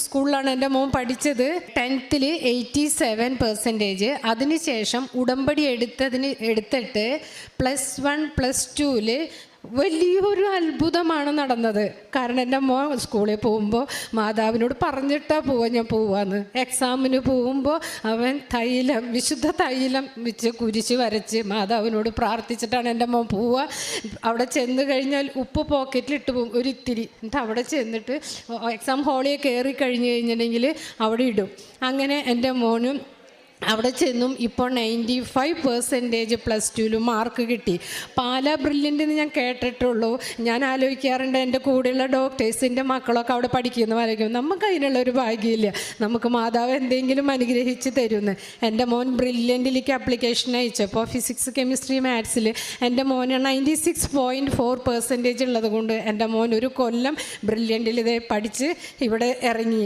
സ്കൂളിലാണ് എൻ്റെ മോൻ പഠിച്ചത്. 10th 87%. അതിനുശേഷം ഉടമ്പടി എടുത്തിട്ട് +1 +2 വലിയൊരു അത്ഭുതമാണ് നടന്നത്. കാരണം എൻ്റെ മോൻ സ്കൂളിൽ പോകുമ്പോൾ മാതാവിനോട് പറഞ്ഞിട്ടാണ് ഞാൻ പോവാന്ന്. എക്സാമിന് പോകുമ്പോൾ അവൻ വിശുദ്ധ തൈലം വെച്ച് കുരിശ് വരച്ച് മാതാവിനോട് പ്രാർത്ഥിച്ചിട്ടാണ് എൻ്റെ മോൻ പോവുക. അവിടെ ചെന്ന് കഴിഞ്ഞാൽ ഉപ്പ് പോക്കറ്റിലിട്ട് പോകും ഒരിത്തിരി. എന്നിട്ട് അവിടെ ചെന്നിട്ട് എക്സാം ഹാളിൽ കയറി കഴിഞ്ഞ് കഴിഞ്ഞിട്ടുണ്ടെങ്കിൽ അവിടെ ഇടും. അങ്ങനെ എൻ്റെ മോനും അവിടെ ചെന്നും ഇപ്പോൾ 95% +2 മാർക്ക് കിട്ടി. പാലാ ബ്രില്യൻ്റ് എന്ന് ഞാൻ കേട്ടിട്ടുള്ളൂ. ഞാൻ ആലോചിക്കാറുണ്ട് എൻ്റെ കൂടെയുള്ള ഡോക്ടേഴ്സിൻ്റെ മക്കളൊക്കെ അവിടെ പഠിക്കുന്ന വരയ്ക്കും. നമുക്ക് അതിനുള്ളൊരു ഭാഗ്യമില്ല. നമുക്ക് മാതാവ് എന്തെങ്കിലും അനുഗ്രഹിച്ച് തരുമെന്ന്. എൻ്റെ മോൻ ബ്രില്യൻറ്റിലേക്ക് അപ്ലിക്കേഷൻ അയച്ചപ്പോൾ ഫിസിക്സ് കെമിസ്ട്രി മാത്സിൽ എൻ്റെ മോന് 96.4% ഉള്ളത് കൊണ്ട് എൻ്റെ മോൻ ഒരു കൊല്ലം ബ്രില്യൻറ്റിൽ ഇതേ പഠിച്ച് ഇവിടെ ഇറങ്ങി.